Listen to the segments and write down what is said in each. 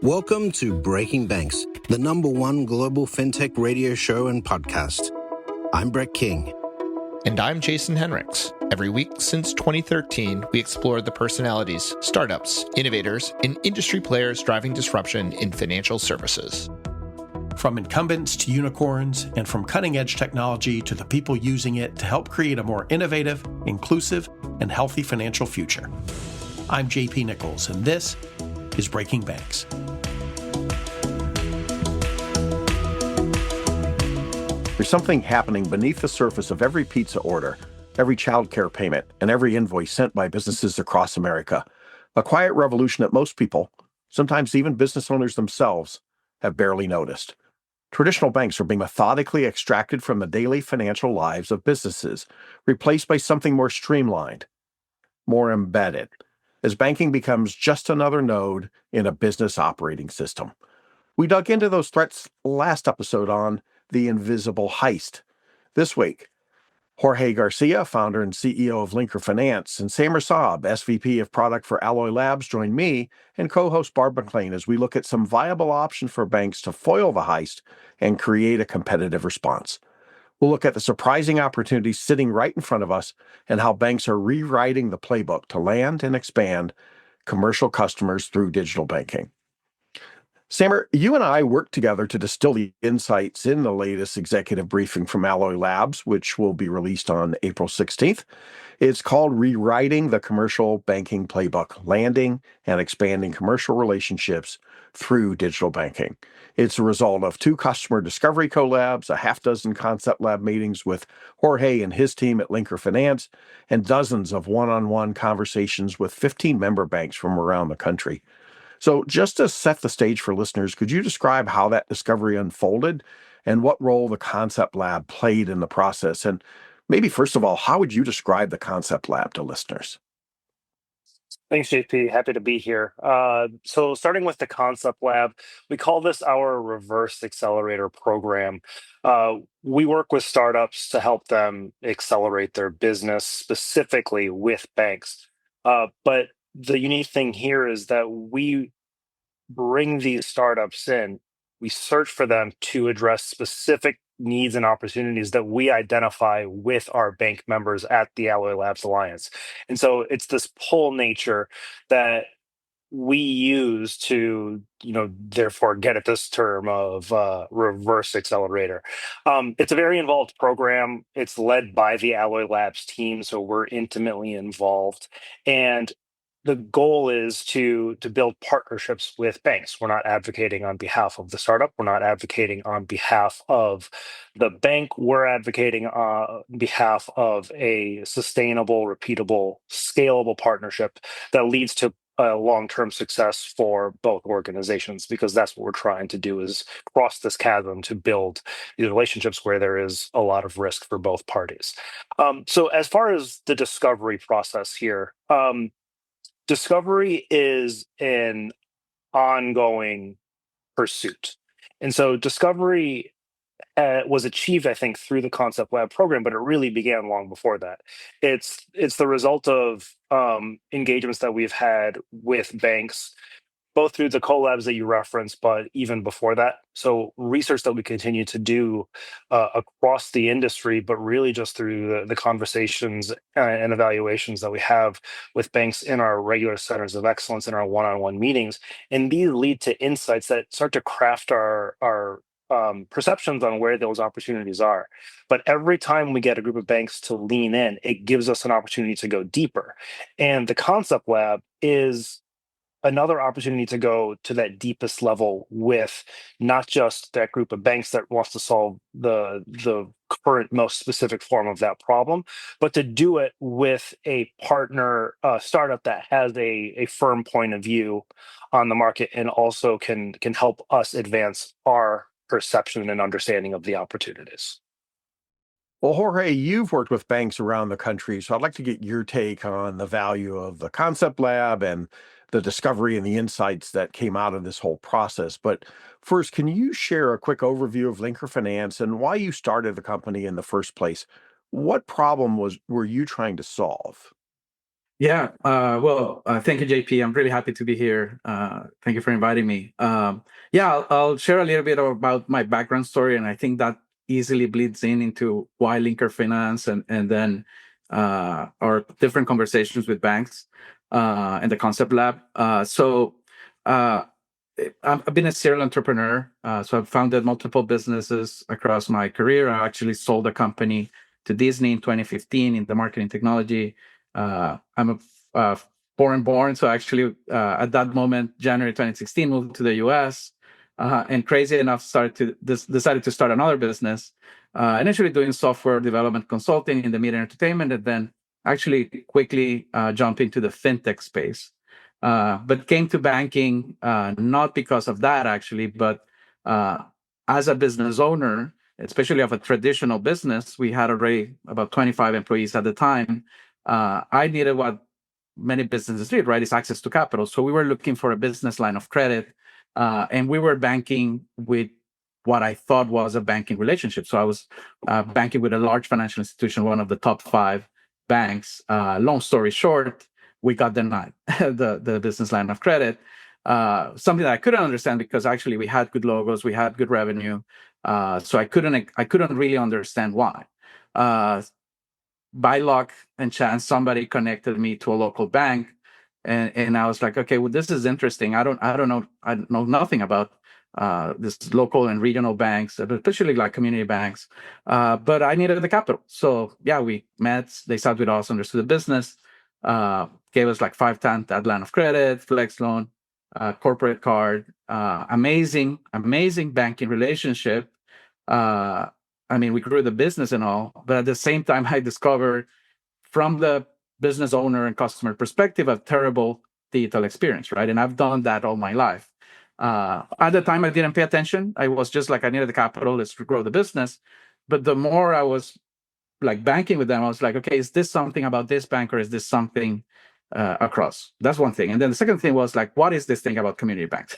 Welcome to Breaking Banks, the #1 global fintech radio show and podcast. I'm Brett King. And I'm Jason Henricks. Every week since 2013, we explore the personalities, startups, innovators, and industry players driving disruption in financial services. From incumbents to unicorns, and from cutting-edge technology to the people using it to help create a more innovative, inclusive, and healthy financial future. I'm JP Nicols, and this is Breaking Banks. There's something happening beneath the surface of every pizza order, every childcare payment, and every invoice sent by businesses across America. A quiet revolution that most people, sometimes even business owners themselves, have barely noticed. Traditional banks are being methodically extracted from the daily financial lives of businesses, replaced by something more streamlined, more embedded, as banking becomes just another node in a business operating system. We dug into those threats last episode on the Invisible Heist. This week, Jorge Garcia, founder and CEO of Linker Finance, and Samer Saab, SVP of Product for Alloy Labs, join me and co-host Barb MacLean as we look at some viable options for banks to foil the heist and create a competitive response. We'll look at the surprising opportunities sitting right in front of us and how banks are rewriting the playbook to land and expand commercial customers through digital banking. Samer, you and I worked together to distill the insights in the latest executive briefing from Alloy Labs, which will be released on April 16th. It's called Rewriting the Commercial Banking Playbook, Landing and Expanding Commercial Relationships Through Digital Banking. It's a result of 2 customer discovery collabs, a half dozen concept lab meetings with Jorge and his team at Linker Finance, and dozens of one-on-one conversations with 15 member banks from around the country. So just to set the stage for listeners, could you describe how that discovery unfolded and what role the Concept Lab played in the process? And maybe first of all, how would you describe the Concept Lab to listeners? Thanks, JP. Happy to be here. So starting with the Concept Lab, we call this our reverse accelerator program. We work with startups to help them accelerate their business, specifically with banks. But the unique thing here is that we bring these startups in, we search for them to address specific needs and opportunities that we identify with our bank members at the Alloy Labs Alliance. And so it's this pull nature that we use to, therefore get at this term of reverse accelerator. It's a very involved program. It's led by the Alloy Labs team, so we're intimately involved. And the goal is to build partnerships with banks. We're not advocating on behalf of the startup. We're not advocating on behalf of the bank. We're advocating on behalf of a sustainable, repeatable, scalable partnership that leads to long-term success for both organizations, because that's what we're trying to do, is cross this chasm to build these relationships where there is a lot of risk for both parties. So as far as the discovery process here, discovery is an ongoing pursuit. And so discovery was achieved, I think, through the Concept Lab program, but it really began long before that. It's the result of engagements that we've had with banks, both through the collabs that you referenced, but even before that. So research that we continue to do across the industry, but really just through the conversations and evaluations that we have with banks in our regular centers of excellence, in our one-on-one meetings. And these lead to insights that start to craft our perceptions on where those opportunities are. But every time we get a group of banks to lean in, it gives us an opportunity to go deeper. And the Concept Lab is another opportunity to go to that deepest level with not just that group of banks that wants to solve the current most specific form of that problem, but to do it with a partner startup that has a firm point of view on the market and also can help us advance our perception and understanding of the opportunities. Well, Jorge, you've worked with banks around the country, so I'd like to get your take on the value of the Concept Lab and the discovery and the insights that came out of this whole process. But first, can you share a quick overview of Linker Finance and why you started the company in the first place? What problem were you trying to solve? Thank you, JP. I'm really happy to be here. Thank you for inviting me. I'll share a little bit about my background story, and I think that easily bleeds into why Linker Finance and then our different conversations with banks and the Concept Lab. Uh, I've been a serial entrepreneur, so I've founded multiple businesses across my career. I actually sold a company to Disney in 2015 in the marketing technology. I'm a foreign born, so actually at that moment, January 2016, moved to the US, and crazy enough, decided to start another business, initially doing software development consulting in the media and entertainment, and then actually quickly jump into the fintech space. But came to banking not because of that, actually, but as a business owner, especially of a traditional business, we had already about 25 employees at the time. I needed what many businesses did, right? Is access to capital. So we were looking for a business line of credit, and we were banking with what I thought was a banking relationship. So I was banking with a large financial institution, one of the top 5 banks. Long story short, we got denied the business line of credit. Something that I couldn't understand because actually we had good logos, we had good revenue, so I couldn't really understand why. By luck and chance, somebody connected me to a local bank, and I was like, okay, well, this is interesting. I know nothing about this local and regional banks, especially like community banks, but I needed the capital. So yeah, we met. They sat with us, understood the business, gave us like 5 times that line of credit, flex loan, corporate card, amazing banking relationship. We grew the business and all, but at the same time, I discovered from the business owner and customer perspective a terrible digital experience, right? And I've done that all my life. At the time, I didn't pay attention. I was just like, I needed the capital, let's grow the business. But the more I was like banking with them, I was like, okay, is this something about this bank or is this something across? That's one thing. And then the second thing was like, what is this thing about community banks?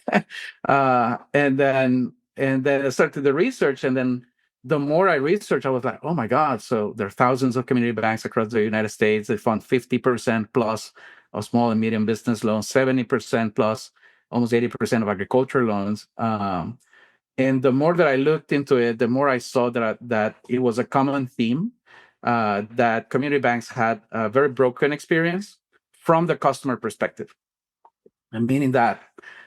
And then I started the research, and then the more I researched, I was like, oh my God, so there are thousands of community banks across the United States. They fund 50% plus of small and medium business loans, 70% plus, almost 80% of agriculture loans. And the more that I looked into it, the more I saw that it was a common theme, that community banks had a very broken experience from the customer perspective. And meaning that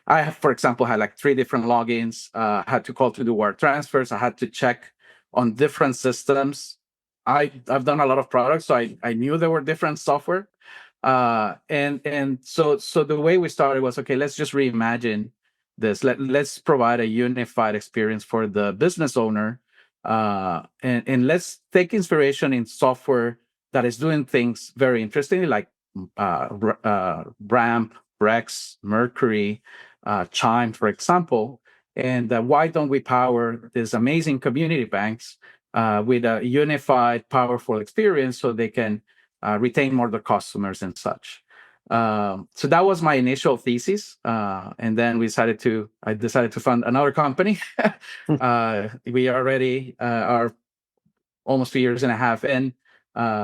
I, for example, had like 3 different logins, had to call to do wire transfers. I had to check on different systems. I've done a lot of products, so I knew there were different software. And so the way we started was, okay, let's just reimagine this. Let's provide a unified experience for the business owner, and let's take inspiration in software that is doing things very interestingly, like Ramp, Rex, Mercury, Chime, for example. And why don't we power these amazing community banks with a unified, powerful experience so they can retain more of the customers and such. So that was my initial thesis, and then I decided to fund another company. We already are almost 2.5 years in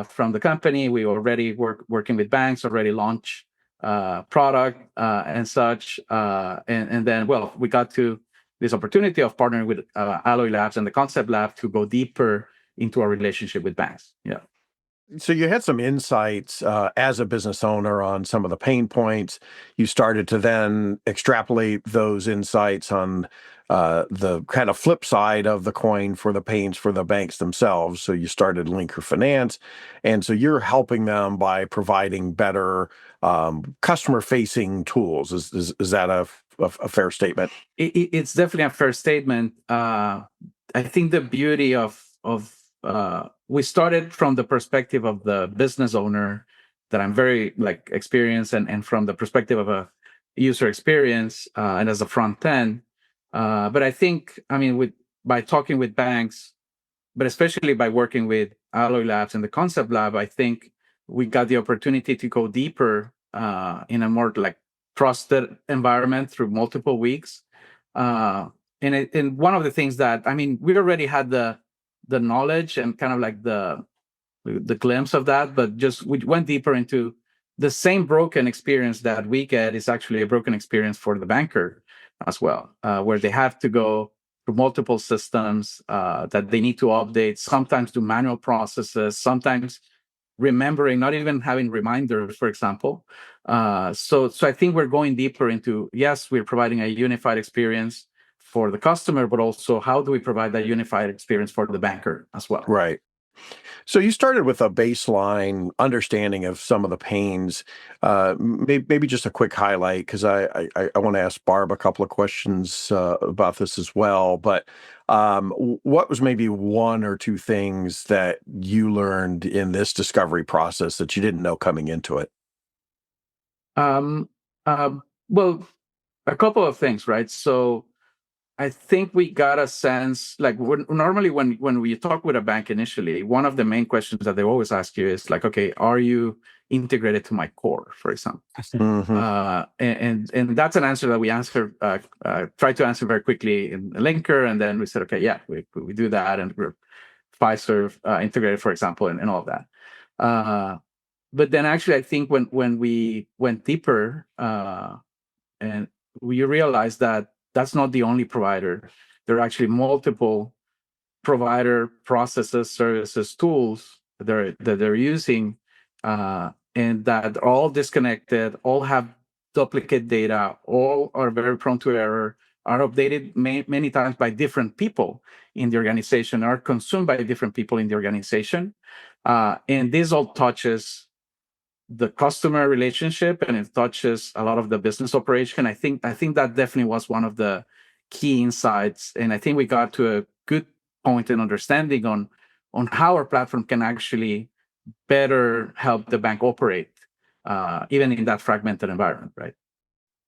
from the company. We already working with banks, already launched product and such, and then we got to this opportunity of partnering with Alloy Labs and the Concept Lab to go deeper into our relationship with banks. Yeah. So you had some insights as a business owner on some of the pain points. You started to then extrapolate those insights on the kind of flip side of the coin for the pains for the banks themselves. So you started Linker Finance, and so you're helping them by providing better customer-facing tools. Is that a fair statement? It's definitely a fair statement. I think the beauty of we started from the perspective of the business owner that I'm very experienced, and from the perspective of a user experience and as a front end. But I think, by talking with banks, but especially by working with Alloy Labs and the Concept Lab, I think we got the opportunity to go deeper in a more trusted environment through multiple weeks. And one of the things that, we already had the knowledge and kind of the glimpse of that, but just we went deeper into the same broken experience that we get is actually a broken experience for the banker as well, where they have to go through multiple systems that they need to update, sometimes do manual processes, sometimes remembering, not even having reminders, for example. So I think we're going deeper into, yes, we're providing a unified experience for the customer, but also how do we provide that unified experience for the banker as well? Right. So you started with a baseline understanding of some of the pains. Maybe just a quick highlight, because I want to ask Barb a couple of questions about this as well. But what was maybe one or two things that you learned in this discovery process that you didn't know coming into it? Well, a couple of things, right? So I think we got a sense, like normally when we talk with a bank initially, one of the main questions that they always ask you is like, okay, are you integrated to my core, for example? And that's an answer that we try to answer very quickly in the linker, and then we said, okay, yeah, we do that, and we're Fiserv integrated, for example, and all of that. But then actually, I think when we went deeper, and we realized that that's not the only provider. There are actually multiple provider processes, services, tools that they're using, and that are all disconnected, all have duplicate data, all are very prone to error, are updated many times by different people in the organization, are consumed by different people in the organization. And this all touches the customer relationship, and it touches a lot of the business operation. I think that definitely was one of the key insights, and I think we got to a good point in understanding on how our platform can actually better help the bank operate, even in that fragmented environment, right?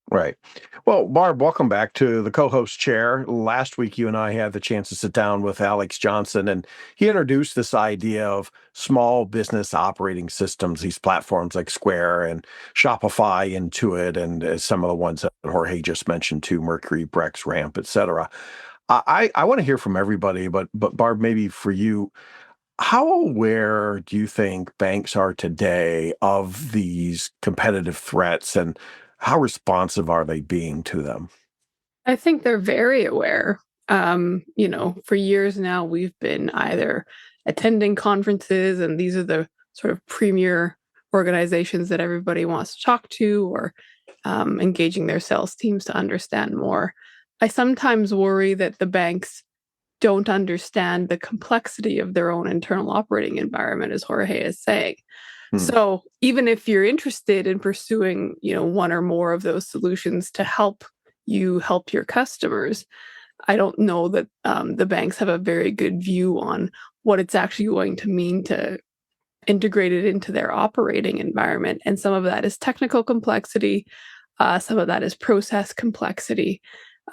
Right. Well, Barb, welcome back to the co-host chair. Last week, you and I had the chance to sit down with Alex Johnson, and he introduced this idea of small business operating systems, these platforms like Square and Shopify, Intuit, and some of the ones that Jorge just mentioned too, Mercury, Brex, Ramp, et cetera. I want to hear from everybody, but Barb, maybe for you, how aware do you think banks are today of these competitive threats, and how responsive are they being to them? I think they're very aware. For years now, we've been either attending conferences, and these are the sort of premier organizations that everybody wants to talk to, or engaging their sales teams to understand more. I sometimes worry that the banks don't understand the complexity of their own internal operating environment, as Jorge is saying. So even if you're interested in pursuing, one or more of those solutions to help you help your customers, I don't know that the banks have a very good view on what it's actually going to mean to integrate it into their operating environment. And some of that is technical complexity. Some of that is process complexity.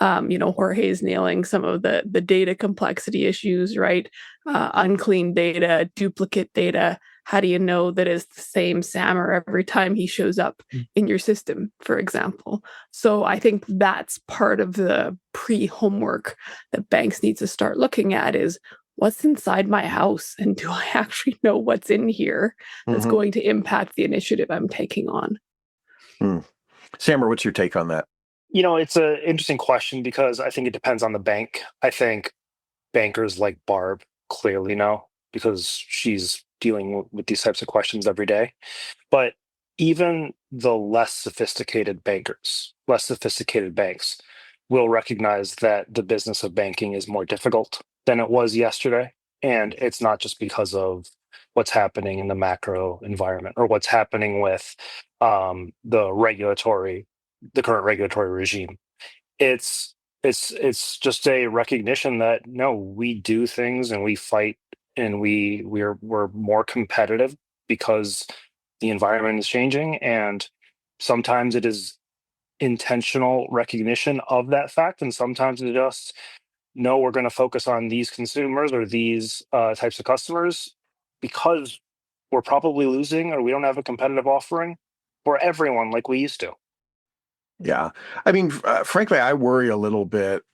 Jorge is nailing some of the data complexity issues, right? Unclean data, duplicate data. How do you know that it's the same Samer every time he shows up in your system, for example? So I think that's part of the pre-homework that banks need to start looking at is what's inside my house, and do I actually know what's in here that's going to impact the initiative I'm taking on? Samer, what's your take on that? It's an interesting question because I think it depends on the bank. I think bankers like Barb clearly know because she's dealing with these types of questions every day. But even the less sophisticated banks will recognize that the business of banking is more difficult than it was yesterday. And it's not just because of what's happening in the macro environment or what's happening with the current regulatory regime. It's just a recognition that no, we do things and we fight and we're more competitive because the environment is changing, and sometimes it is intentional recognition of that fact, and sometimes it's just no, we're going to focus on these consumers or these types of customers because we're probably losing or we don't have a competitive offering for everyone like we used to. Yeah. I mean, frankly, I worry a little bit.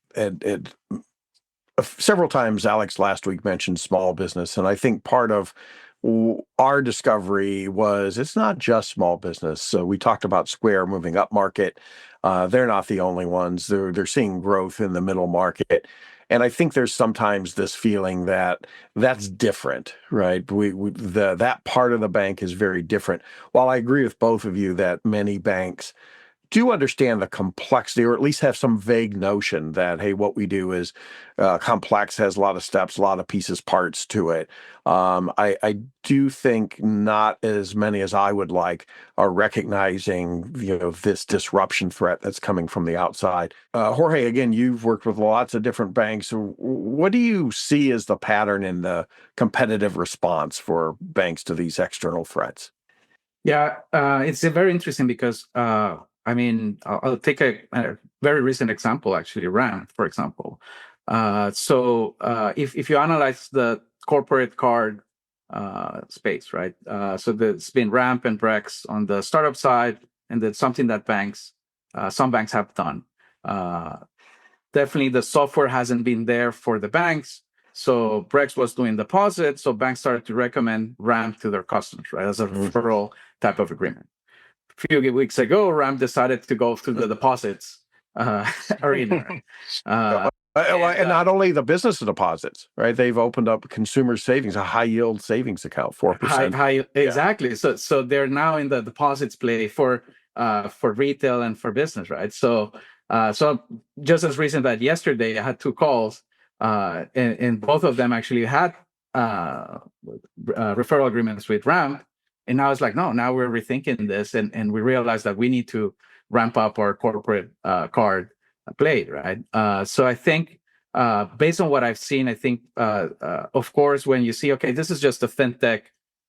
Several times, Alex last week mentioned small business, and I think part of our discovery was it's not just small business. So we talked about Square moving up market. They're not the only ones. They're seeing growth in the middle market. And I think there's sometimes this feeling that that's different, right? That part of the bank is very different. While I agree with both of you that many banks do understand the complexity, or at least have some vague notion that, hey, what we do is complex, has a lot of steps, a lot of pieces, parts to it. I do think not as many as I would like are recognizing, this disruption threat that's coming from the outside. Jorge, again, you've worked with lots of different banks. What do you see as the pattern in the competitive response for banks to these external threats? Yeah, it's very interesting because I'll take a very recent example, actually, Ramp, for example. If you analyze the corporate card space, right? There's been Ramp and Brex on the startup side, and that's something that some banks have done. Definitely, the software hasn't been there for the banks. So Brex was doing deposits, so banks started to recommend Ramp to their customers, right, as a referral type of agreement. A few weeks ago, Ramp decided to go through the deposits arena. And not only the business deposits, right? They've opened up consumer savings, a high yield savings account, 4%. Exactly. So they're now in the deposits play for retail and for business, right? So just as recent as yesterday, I had 2 calls, and both of them actually had referral agreements with Ramp. And now it's like, no, now we're rethinking this, and we realize that we need to ramp up our corporate card play, right? So I think, based on what I've seen, I think, of course, when you see, okay, this is just a fintech,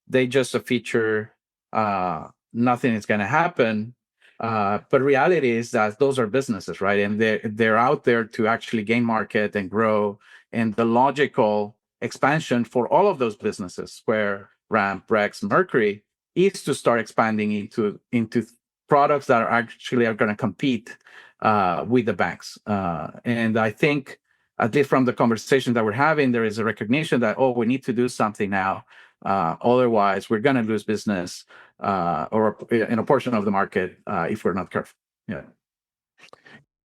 they just a feature, nothing is going to happen. But reality is that those are businesses, right? And they're out there to actually gain market and grow. And the logical expansion for all of those businesses, Square, Ramp, Brex, Mercury, is to start expanding into products that are going to compete with the banks. And I think, at least from the conversation that we're having, there is a recognition that, we need to do something now. Otherwise, we're going to lose business or in a portion of the market if we're not careful. Yeah.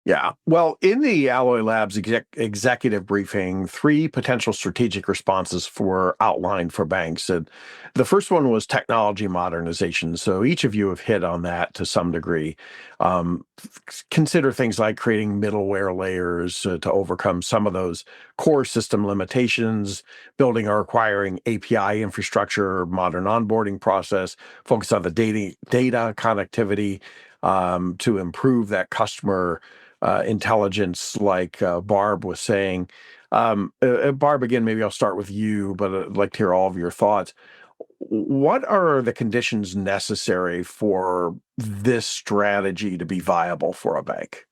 Yeah. Well, in the Alloy Labs executive briefing, 3 potential strategic responses were outlined for banks. And the first one was technology modernization. So each of you have hit on that to some degree. Consider things like creating middleware layers to overcome some of those core system limitations, building or acquiring API infrastructure, modern onboarding process, focus on the data connectivity to improve that customer intelligence, like Barb was saying. Barb, again, maybe I'll start with you, but I'd like to hear all of your thoughts. What are the conditions necessary for this strategy to be viable for a bank?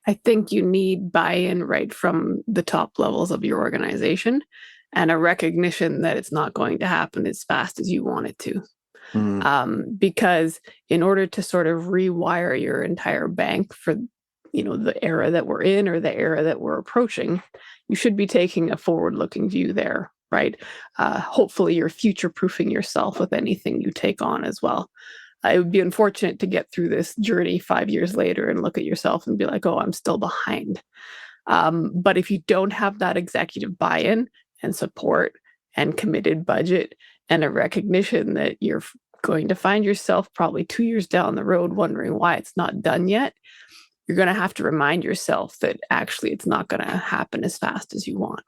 I think you need buy-in right from the top levels of your organization, and a recognition that it's not going to happen as fast as you want it to. Because in order to sort of rewire your entire bank for the era that we're in or the era that we're approaching, you should be taking a forward-looking view there, right? Hopefully you're future-proofing yourself with anything you take on as well. It would be unfortunate to get through this journey 5 years later and look at yourself and be like, oh, I'm still behind. But if you don't have that executive buy-in and support and committed budget and a recognition that you're going to find yourself probably 2 years down the road wondering why it's not done yet, you're going to have to remind yourself that actually it's not going to happen as fast as you want.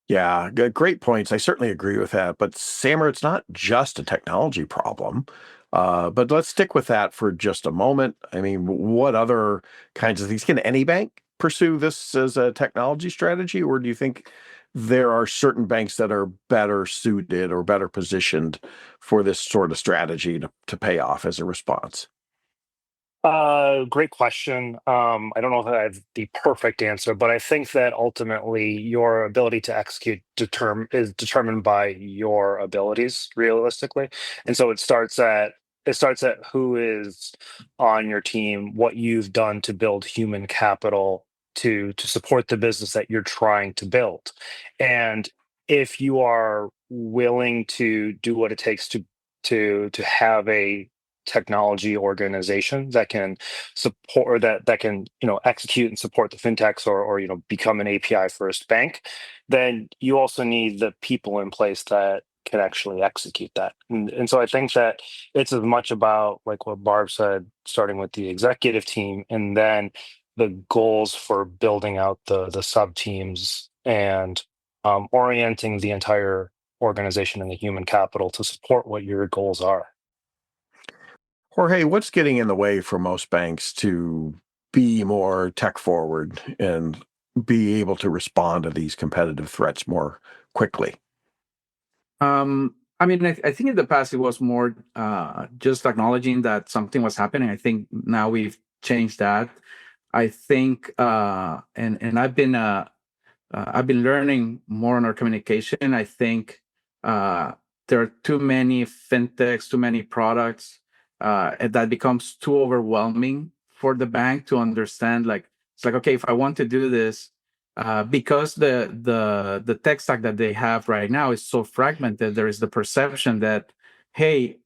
Yeah, great points. I certainly agree with that. But Samer, it's not just a technology problem. But let's stick with that for just a moment. I mean, what other kinds of things? Can any bank pursue this as a technology strategy? Or do you think there are certain banks that are better suited or better positioned for this sort of strategy to pay off as a response? Great question. I don't know if I have the perfect answer, but I think that ultimately your ability to execute is determined by your abilities, realistically. And so it starts at who is on your team, what you've done to build human capital to support the business that you're trying to build. And if you are willing to do what it takes to have a technology organization that can support, or that can execute and support the fintechs, or become an API first bank, then you also need the people in place that can actually execute that. And so I think that it's as much about, like what Barb said, starting with the executive team, and then the goals for building out the sub teams, and orienting the entire organization and the human capital to support what your goals are. Jorge, what's getting in the way for most banks to be more tech forward and be able to respond to these competitive threats more quickly? I mean, I think in the past it was more just acknowledging that something was happening. I think now we've changed that. I think, and I've been learning more on our communication. I think there are too many fintechs, too many products, and that becomes too overwhelming for the bank to understand. Like, it's like, okay, if I want to do this, because the tech stack that they have right now is so fragmented, there is the perception that, hey,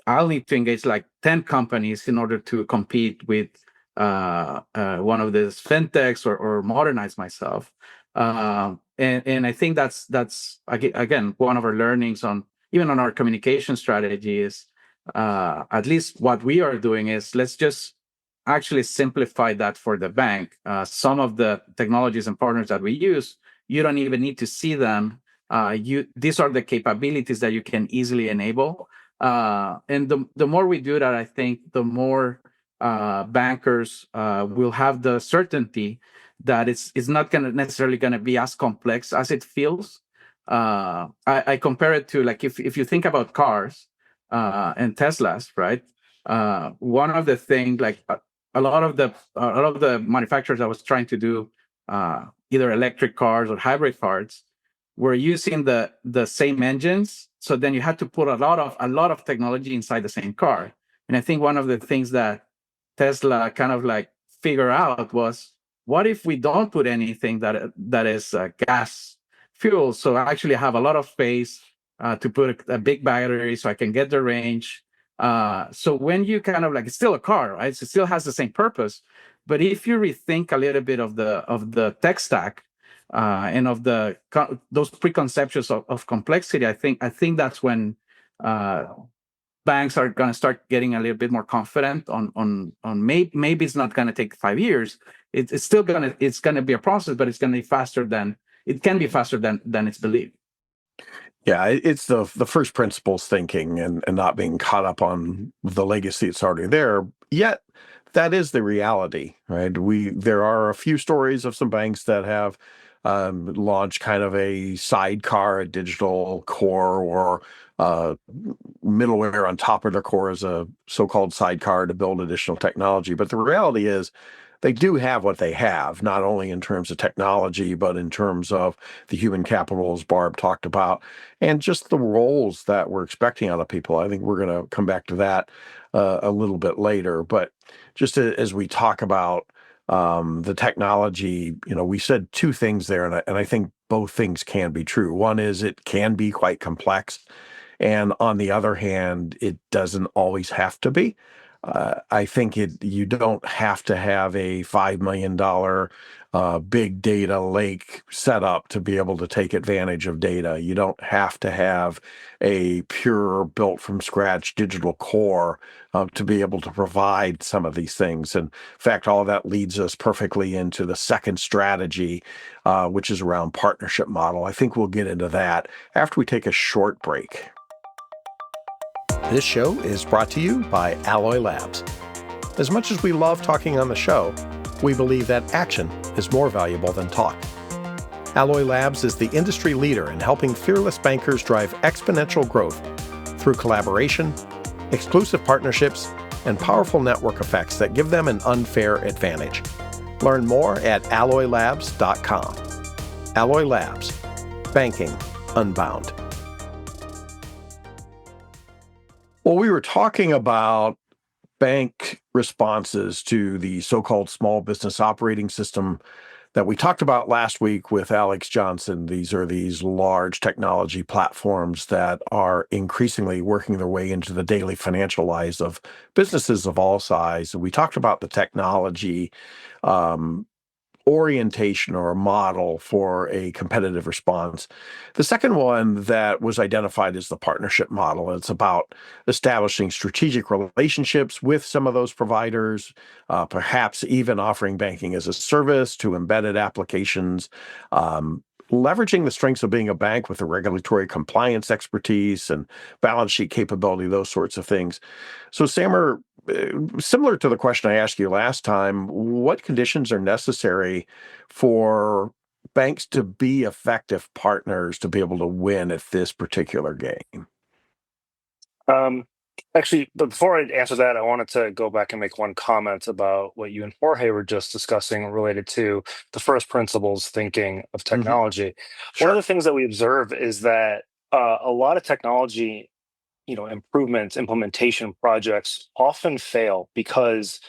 I'll need to engage like 10 companies in order to compete with one of these fintechs, or modernize myself. And I think that's again one of our learnings on our communication strategy is, at least what we are doing is, let's just actually simplify that for the bank. Some of the technologies and partners that we use, you don't even need to see them. These are the capabilities that you can easily enable. And the more we do that, I think the more bankers will have the certainty that it's not necessarily going to be as complex as it feels. I compare it to, like, if you think about cars and Teslas, right? One of the things, like a lot of the manufacturers that was trying to do either electric cars or hybrid cars were using the same engines. So then you had to put a lot of technology inside the same car. And I think one of the things that Tesla kind of like figure out was, what if we don't put anything that is gas fuel? So I actually have a lot of space to put a big battery so I can get the range. So when you kind of like, it's still a car, right? So it still has the same purpose. But if you rethink a little bit of the tech stack and of those preconceptions of complexity, I think that's when banks are going to start getting a little bit more confident on maybe it's not going to take 5 years. It's still going to be a process, but it's going to be faster than it's believed. Yeah, it's the first principles thinking and not being caught up on the legacy that's already there. Yet that is the reality, right? There are a few stories of some banks that have launched kind of a sidecar, a digital core, or middleware on top of their core as a so-called sidecar to build additional technology. But the reality is, they do have what they have, not only in terms of technology, but in terms of the human capital, as Barb talked about, and just the roles that we're expecting out of people. I think we're going to come back to that a little bit later. But just as we talk about the technology, we said two things there, and I think both things can be true. One is it can be quite complex, and on the other hand, it doesn't always have to be. I think you don't have to have a $5 million big data lake set up to be able to take advantage of data. You don't have to have a pure built from scratch digital core to be able to provide some of these things. And in fact, all of that leads us perfectly into the second strategy, which is around partnership model. I think we'll get into that after we take a short break. This show is brought to you by Alloy Labs. As much as we love talking on the show, we believe that action is more valuable than talk. Alloy Labs is the industry leader in helping fearless bankers drive exponential growth through collaboration, exclusive partnerships, and powerful network effects that give them an unfair advantage. Learn more at alloylabs.com. Alloy Labs, banking unbound. Well, we were talking about bank responses to the so-called small business operating system that we talked about last week with Alex Johnson. These are these large technology platforms that are increasingly working their way into the daily financial lives of businesses of all size. And we talked about the technology orientation or a model for a competitive response. The second one that was identified is the partnership model. It's about establishing strategic relationships with some of those providers, perhaps even offering banking as a service to embedded applications, leveraging the strengths of being a bank with the regulatory compliance expertise and balance sheet capability, those sorts of things. So, Samer, similar to the question I asked you last time, what conditions are necessary for banks to be effective partners to be able to win at this particular game? Um, Actually, but before I answer that, I wanted to go back and make one comment about what you and Jorge were just discussing related to the first principles thinking of Hmm. technology. One of Sure. the things that we observe is that a lot of technology, improvements, implementation projects often fail because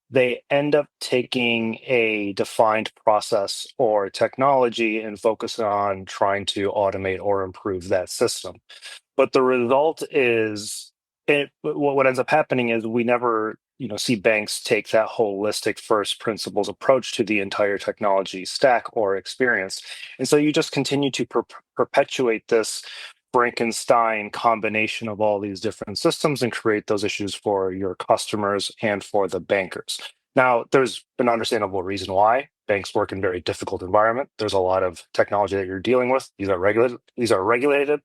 they end up taking a defined process or technology and focus on trying to automate or improve that system. But the result is, what ends up happening is we never see banks take that holistic first principles approach to the entire technology stack or experience, and so you just continue to perpetuate this Frankenstein combination of all these different systems and create those issues for your customers and for the bankers. Now, there's an understandable reason why banks work in very difficult environment. There's a lot of technology that you're dealing with. These are regulated. These are regulated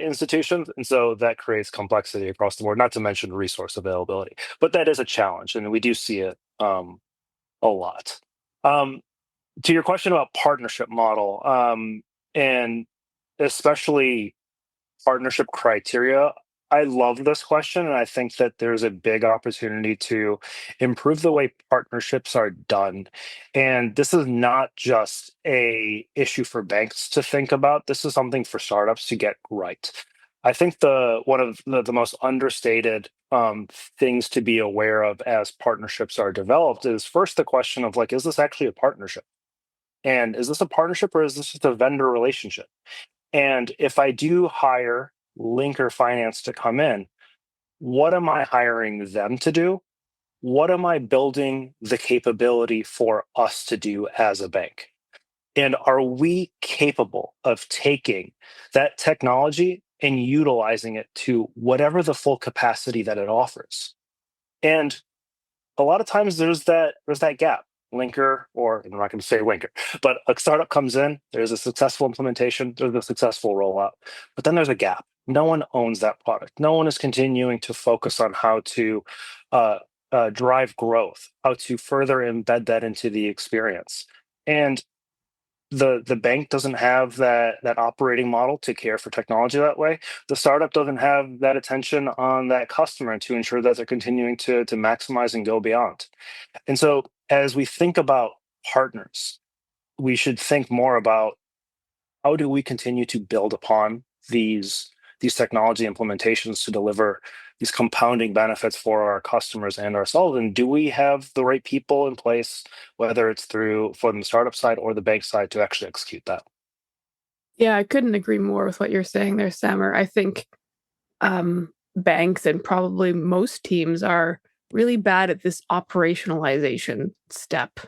institutions, and so that creates complexity across the board. Not to mention resource availability, but that is a challenge, and we do see it a lot. Um, to your question about partnership model, and especially partnership criteria, I love this question, and I think that there's a big opportunity to improve the way partnerships are done. And this is not just a issue for banks to think about. This is something for startups to get right. I think the one of the most understated things to be aware of as partnerships are developed is first the question of like, is this actually a partnership? And is this a partnership or is this just a vendor relationship? And if I do hire Linker Finance to come in, what am I hiring them to do? What am I building the capability for us to do as a bank? And are we capable of taking that technology and utilizing it to whatever the full capacity that it offers? And a lot of times there's that gap. Linker, or I'm not going to say Linker, but a startup comes in, there's a successful implementation, there's a successful rollout, but then there's a gap. No one owns that product. No one is continuing to focus on how to drive growth, how to further embed that into the experience. And the bank doesn't have that operating model to care for technology that way. The startup doesn't have that attention on that customer to ensure that they're continuing to maximize and go beyond. And so as we think about partners, we should think more about how do we continue to build upon these technology implementations to deliver these compounding benefits for our customers and ourselves, and do we have the right people in place, whether it's through from the startup side or the bank side, to actually execute that? Yeah, I couldn't agree more with what you're saying there, Samer. I think banks and probably most teams are really bad at this operationalization step,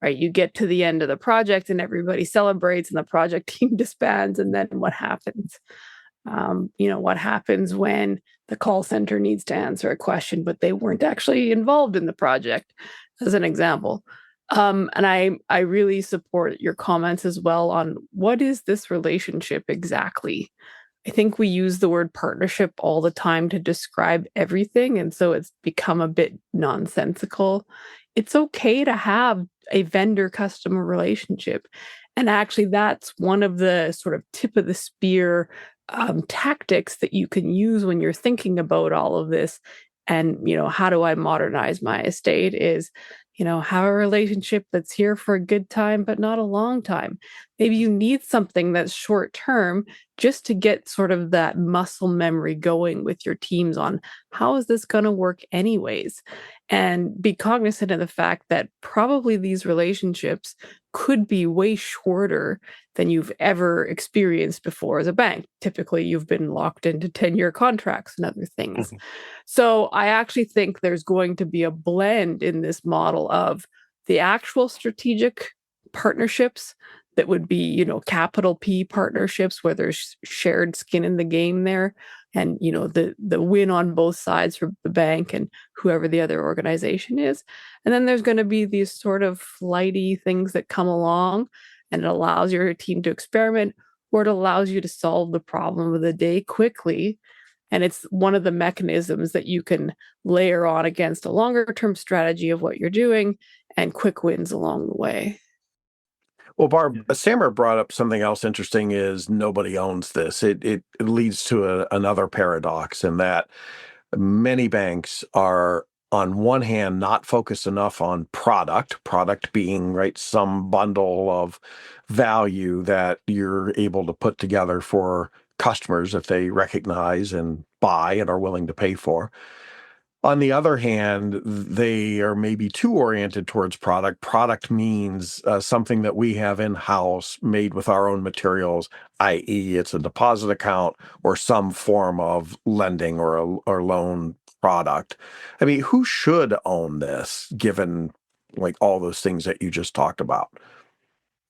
right? You get to the end of the project and everybody celebrates and the project team disbands. And then what happens? What happens when the call center needs to answer a question, but they weren't actually involved in the project, as an example. And I really support your comments as well on what is this relationship exactly. I think we use the word partnership all the time to describe everything, and so it's become a bit nonsensical. It's okay to have a vendor customer relationship. And actually, that's one of the sort of tip of the spear tactics that you can use when you're thinking about all of this. And, how do I modernize my estate is, have a relationship that's here for a good time, but not a long time. Maybe you need something that's short term just to get sort of that muscle memory going with your teams on how is this going to work anyways? And be cognizant of the fact that probably these relationships could be way shorter than you've ever experienced before as a bank. Typically, you've been locked into 10-year contracts and other things. So I actually think there's going to be a blend in this model of the actual strategic partnerships that would be, capital P partnerships where there's shared skin in the game there, and the win on both sides for the bank and whoever the other organization is. And then there's going to be these sort of flighty things that come along, and it allows your team to experiment, or it allows you to solve the problem of the day quickly. And it's one of the mechanisms that you can layer on against a longer term strategy of what you're doing and quick wins along the way. Well, Barb, Samer brought up something else interesting is nobody owns this. It leads to another paradox in that many banks are, on one hand, not focused enough on product being, right, some bundle of value that you're able to put together for customers that they recognize and buy and are willing to pay for. On the other hand, they are maybe too oriented towards product. Product means something that we have in-house, made with our own materials, i.e. it's a deposit account or some form of lending or loan product. I mean, who should own this, given like all those things that you just talked about?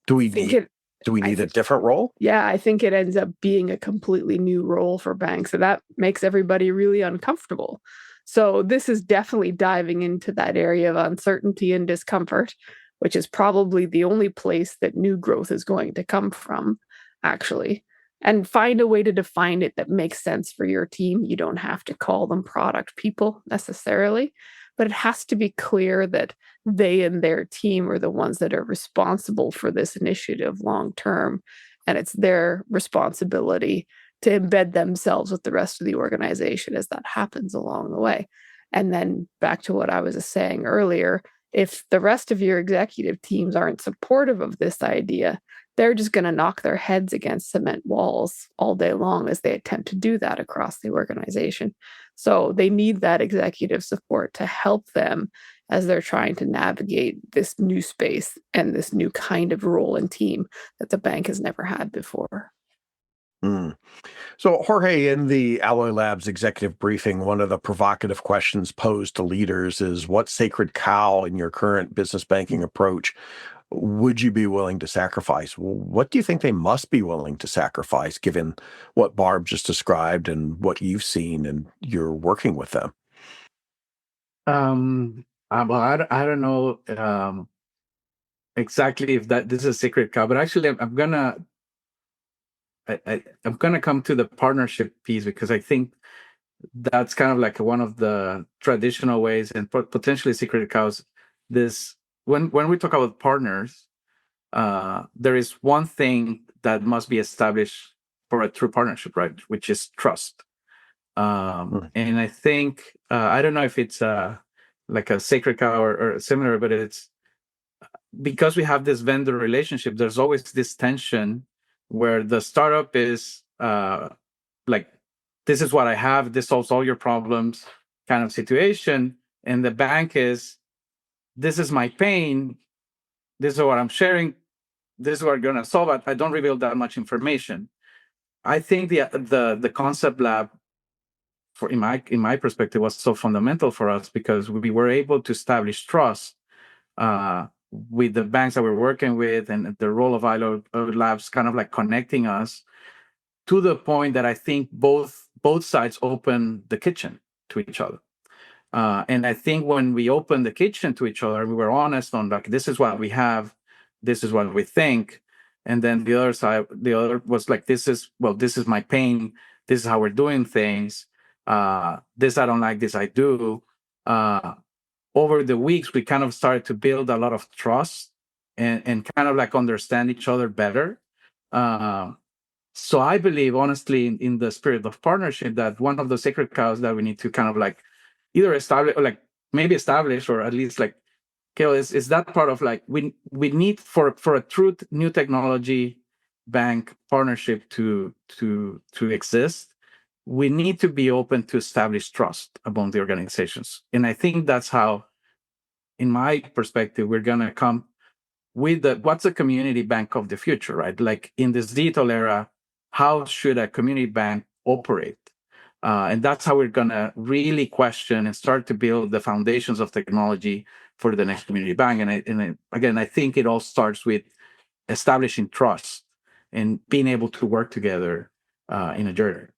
Do we need a different role? Yeah, I think it ends up being a completely new role for banks, and that makes everybody really uncomfortable. So this is definitely diving into that area of uncertainty and discomfort, which is probably the only place that new growth is going to come from, actually. And find a way to define it that makes sense for your team. You don't have to call them product people necessarily, but it has to be clear that they and their team are the ones that are responsible for this initiative long term. And it's their responsibility to embed themselves with the rest of the organization as that happens along the way. And then back to what I was saying earlier, if the rest of your executive teams aren't supportive of this idea, they're just going to knock their heads against cement walls all day long as they attempt to do that across the organization. So they need that executive support to help them as they're trying to navigate this new space and this new kind of role and team that the bank has never had before. So, Jorge, in the Alloy Labs executive briefing, one of the provocative questions posed to leaders is, what sacred cow in your current business banking approach would you be willing to sacrifice? What do you think they must be willing to sacrifice, given what Barb just described and what you've seen and you're working with them? Well, I don't know exactly if this is a sacred cow, but actually, I'm gonna come to the partnership piece, because I think that's kind of like one of the traditional ways and potentially secret cows. This when we talk about partners, there is one thing that must be established for a true partnership, right? Which is trust. And I think I don't know if it's like a sacred cow or similar, but it's because we have this vendor relationship. There's always this tension where the startup is like, this is what I have, this solves all your problems kind of situation. And the bank is, this is my pain, this is what I'm sharing, this is what we're going to solve it. I don't reveal that much information. I think the concept lab, in my perspective, was so fundamental for us because we were able to establish trust with the banks that we're working with, and the role of Alloy Labs kind of like connecting us to the point that I think both sides open the kitchen to each other. And I think when we opened the kitchen to each other, we were honest on like, this is what we have, this is what we think. And then the other was like, this is my pain, this is how we're doing things. This I don't like, this I do. Over the weeks, we kind of started to build a lot of trust and kind of like understand each other better. So I believe, honestly, in the spirit of partnership, that one of the sacred cows that we need to kind of like either establish, or like maybe establish, or at least like, okay, is that part of like, we need for a true new technology bank partnership to exist, we need to be open to establish trust among the organizations. And I think that's how, in my perspective, we're going to come what's a community bank of the future, right? Like in this digital era, how should a community bank operate? And that's how we're going to really question and start to build the foundations of technology for the next community bank. Again, I think it all starts with establishing trust and being able to work together in a journey.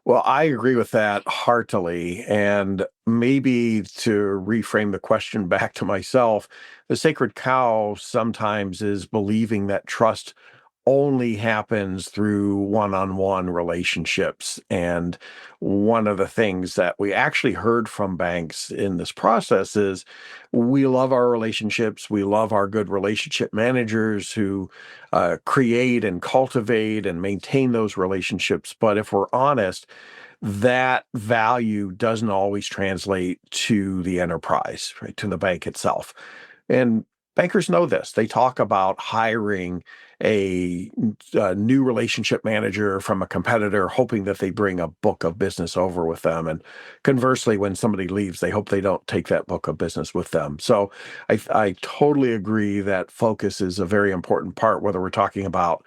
Well, I agree with that heartily. And maybe to reframe the question back to myself, the sacred cow sometimes is believing that trust only happens through one-on-one relationships. And one of the things that we actually heard from banks in this process is we love our relationships. We love our good relationship managers who create and cultivate and maintain those relationships. But if we're honest, that value doesn't always translate to the enterprise, right, to the bank itself. And bankers know this. They talk about hiring a new relationship manager from a competitor, hoping that they bring a book of business over with them. And conversely, when somebody leaves, they hope they don't take that book of business with them. So I totally agree that focus is a very important part, whether we're talking about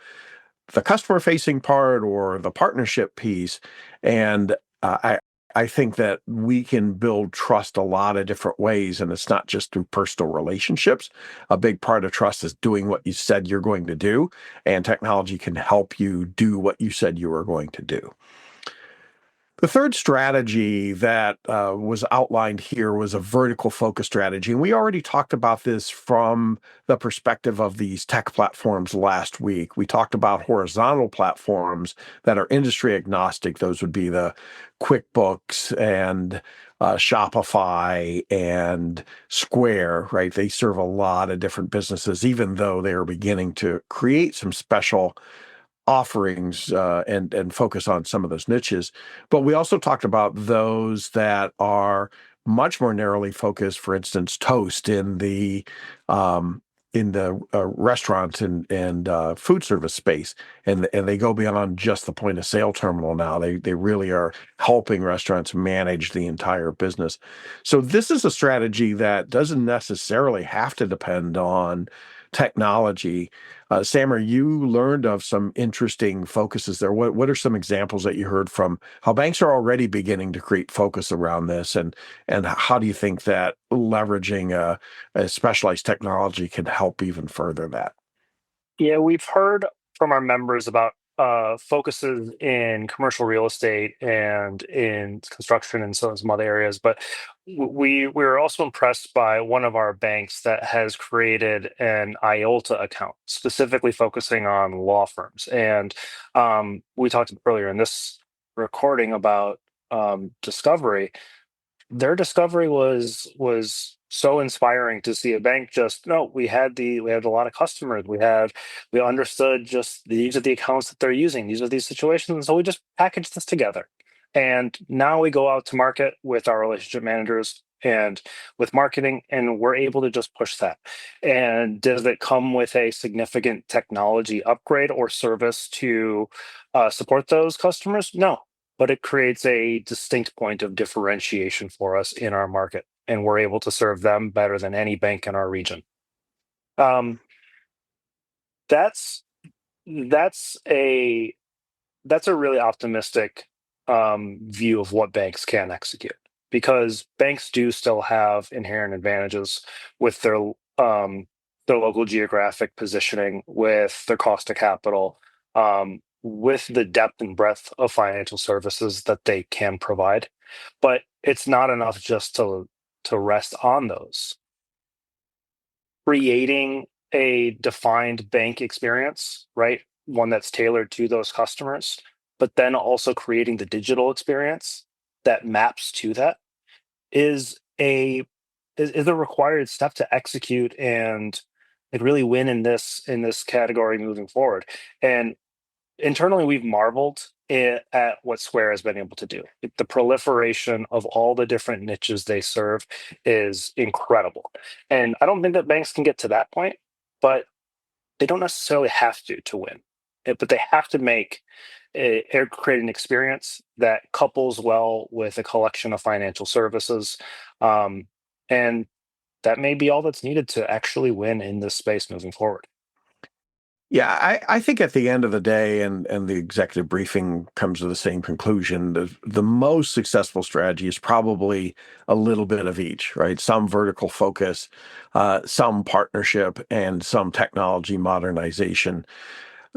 the customer-facing part or the partnership piece. And I think that we can build trust a lot of different ways, and it's not just through personal relationships. A big part of trust is doing what you said you're going to do, and technology can help you do what you said you were going to do. The third strategy that was outlined here was a vertical focus strategy. And we already talked about this from the perspective of these tech platforms last week. We talked about horizontal platforms that are industry agnostic. Those would be the QuickBooks and Shopify and Square, right? They serve a lot of different businesses, even though they are beginning to create some special offerings and focus on some of those niches. But we also talked about those that are much more narrowly focused. For instance, Toast in the restaurant and food service space, and they go beyond just the point of sale terminal now. They really are helping restaurants manage the entire business. So this is a strategy that doesn't necessarily have to depend on technology. Samer, you learned of some interesting focuses there. What are some examples that you heard from how banks are already beginning to create focus around this, and how do you think that leveraging a specialized technology can help even further that? Yeah, we've heard from our members about focuses in commercial real estate and in construction and some other areas, but we were also impressed by one of our banks that has created an IOLTA account specifically focusing on law firms. And we talked earlier in this recording about Discovery. Their discovery was so inspiring to see a bank just no we had a lot of customers, we understood just these are the accounts that they're using, these are these situations, and so we just packaged this together, and now we go out to market with our relationship managers and with marketing, and we're able to just push that. And does it come with a significant technology upgrade or service to support those customers? No, but it creates a distinct point of differentiation for us in our market, and we're able to serve them better than any bank in our region. Um, that's that's a that's a really optimistic view of what banks can execute, because banks do still have inherent advantages with their local geographic positioning, with their cost of capital, with the depth and breadth of financial services that they can provide. But it's not enough just to rest on those. Creating a defined bank experience, right? One that's tailored to those customers, but then also creating the digital experience that maps to that is a required step to execute and like really win in this category moving forward. And internally, we've marveled at what Square has been able to do. The proliferation of all the different niches they serve is incredible. And I don't think that banks can get to that point, but they don't necessarily have to win. But they have to create an experience that couples well with a collection of financial services. And that may be all that's needed to actually win in this space moving forward. Yeah, I think at the end of the day, and the executive briefing comes to the same conclusion, the most successful strategy is probably a little bit of each, right? Some vertical focus, some partnership, and some technology modernization.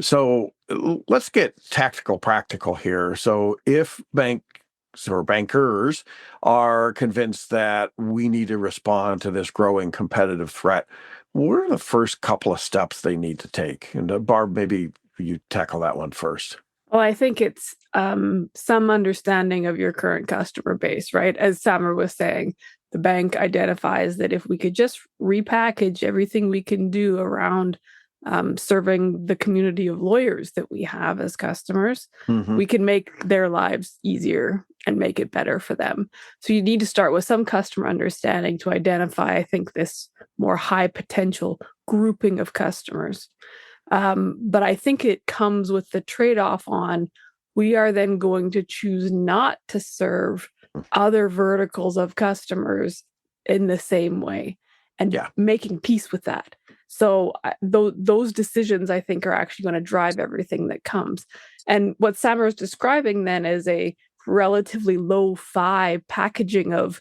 So let's get tactical practical here. So if banks or bankers are convinced that we need to respond to this growing competitive threat, what are the first couple of steps they need to take? And Barb, maybe you tackle that one first. Well, I think it's some understanding of your current customer base, right? As Samer was saying, the bank identifies that if we could just repackage everything we can do around serving the community of lawyers that we have as customers, Mm-hmm. we can make their lives easier and make it better for them. So you need to start with some customer understanding to identify, I think, this more high potential grouping of customers. But I think it comes with the trade-off on we are then going to choose not to serve other verticals of customers in the same way and making peace with that. So those decisions, I think, are actually going to drive everything that comes. And what Samer is describing then is a relatively low-fi packaging of,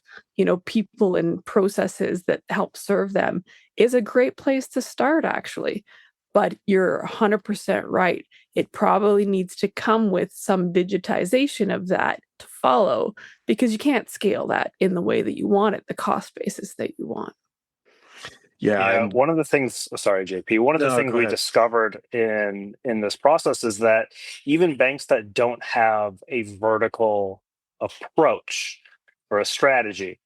people and processes that help serve them is a great place to start, actually. But you're 100% right. It probably needs to come with some digitization of that to follow, because you can't scale that in the way that you want it, the cost basis that you want. Yeah, one of the things, sorry, JP, one of the things we discovered in this process is that even banks that don't have a vertical approach or a strategy,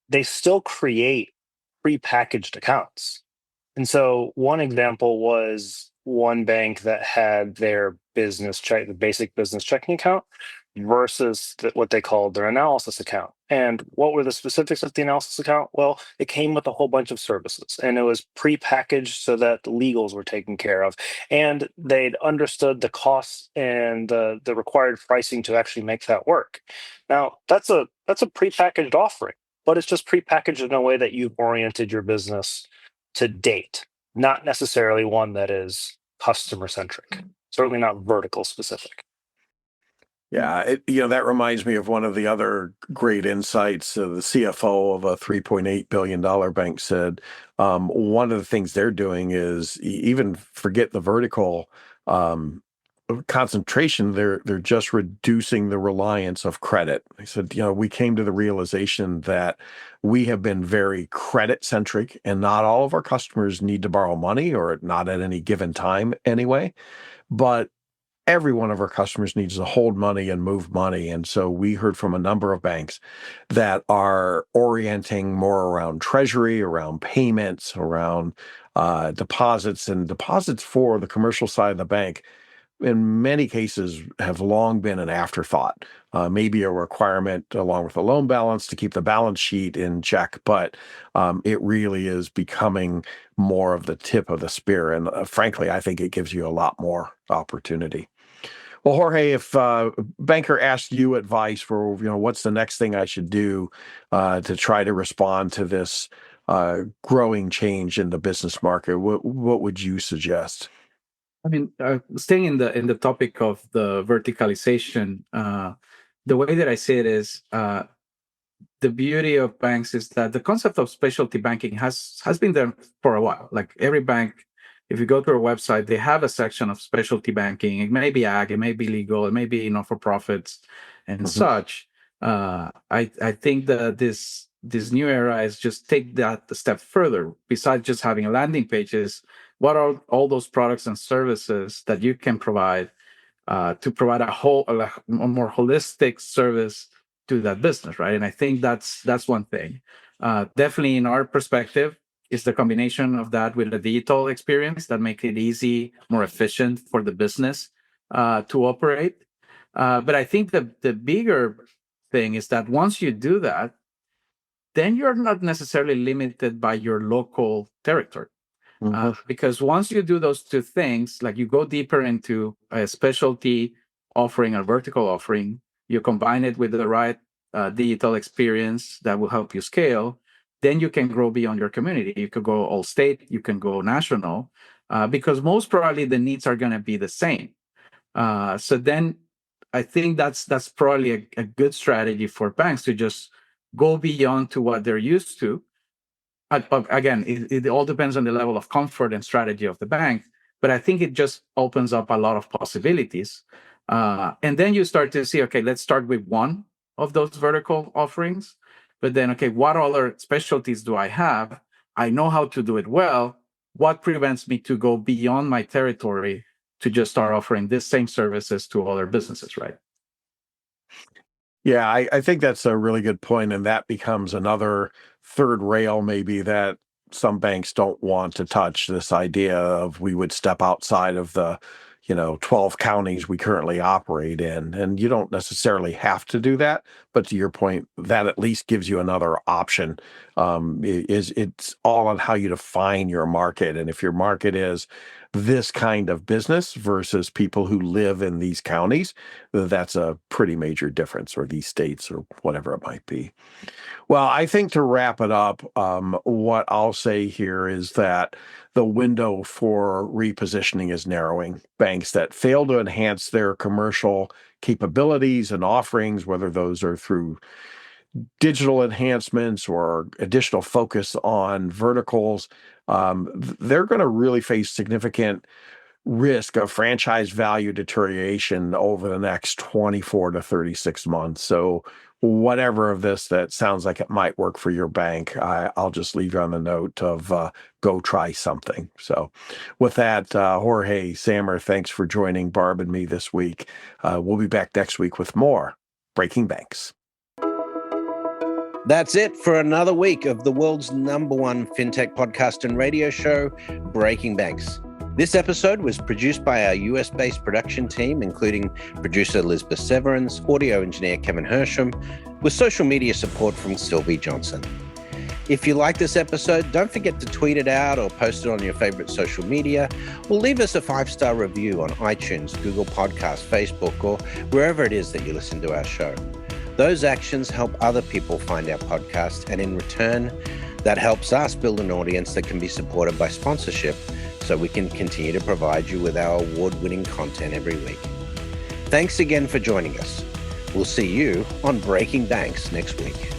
they still create prepackaged accounts. And so one example was one bank that had their the basic business checking account versus what they called their analysis account. And what were the specifics of the analysis account? Well, it came with a whole bunch of services, and it was prepackaged so that the legals were taken care of, and they'd understood the costs and the required pricing to actually make that work. Now, that's a prepackaged offering, but it's just prepackaged in a way that you've oriented your business to date, not necessarily one that is customer centric, certainly not vertical specific. Yeah, that reminds me of one of the other great insights. The CFO of a $3.8 billion bank said one of the things they're doing is even forget the vertical concentration. They're just reducing the reliance of credit. He said, we came to the realization that we have been very credit centric, and not all of our customers need to borrow money, or not at any given time anyway. But every one of our customers needs to hold money and move money. And so we heard from a number of banks that are orienting more around treasury, around payments, around deposits, and deposits for the commercial side of the bank in many cases have long been an afterthought, maybe a requirement along with a loan balance to keep the balance sheet in check, but it really is becoming more of the tip of the spear. And frankly, I think it gives you a lot more opportunity. Well, Jorge, if a banker asked you advice for, what's the next thing I should do to try to respond to this growing change in the business market, what would you suggest? I mean, staying in the topic of the verticalization, the way that I see it is the beauty of banks is that the concept of specialty banking has been there for a while. Like every bank, if you go to our website, they have a section of specialty banking. It may be ag, it may be legal, it may be for profits and such. I think that this new era is just take that a step further. Besides just having a landing pages, what are all those products and services that you can provide to provide a more holistic service to that business, right? And I think that's one thing. Definitely, in our perspective, is the combination of that with a digital experience that make it easy, more efficient for the business to operate. But I think the bigger thing is that once you do that, then you're not necessarily limited by your local territory. Because once you do those two things, like you go deeper into a specialty offering, a vertical offering, you combine it with the right digital experience that will help you scale, then you can grow beyond your community. You could go all state, you can go national, because most probably the needs are going to be the same. So then I think that's probably a good strategy for banks to just go beyond to what they're used to. Again, it all depends on the level of comfort and strategy of the bank, but I think it just opens up a lot of possibilities. And then you start to see, okay, let's start with one of those vertical offerings, but then, okay, what other specialties do I have? I know how to do it well. What prevents me to go beyond my territory to just start offering this same services to other businesses, right? Yeah, I think that's a really good point, and that becomes another third rail maybe that some banks don't want to touch, this idea of we would step outside of the 12 counties we currently operate in. And you don't necessarily have to do that, but to your point, that at least gives you another option. It's all on how you define your market. And if your market is this kind of business versus people who live in these counties, that's a pretty major difference, or these states, or whatever it might be. Well, I think to wrap it up, what I'll say here is that the window for repositioning is narrowing. Banks that fail to enhance their commercial capabilities and offerings, whether those are through digital enhancements or additional focus on verticals, they're going to really face significant risk of franchise value deterioration over the next 24 to 36 months. So whatever of this that sounds like it might work for your bank, I'll just leave you on the note of go try something. So with that, Jorge, Samer, thanks for joining Barb and me this week. We'll be back next week with more Breaking Banks. That's it for another week of the world's #1 fintech podcast and radio show, Breaking Banks. This episode was produced by our US-based production team, including producer Elizabeth Severance, audio engineer Kevin Hersham, with social media support from Sylvie Johnson. If you like this episode, don't forget to tweet it out or post it on your favorite social media, or leave us a 5-star review on iTunes, Google Podcasts, Facebook, or wherever it is that you listen to our show. Those actions help other people find our podcast, and in return, that helps us build an audience that can be supported by sponsorship, so we can continue to provide you with our award-winning content every week. Thanks again for joining us. We'll see you on Breaking Banks next week.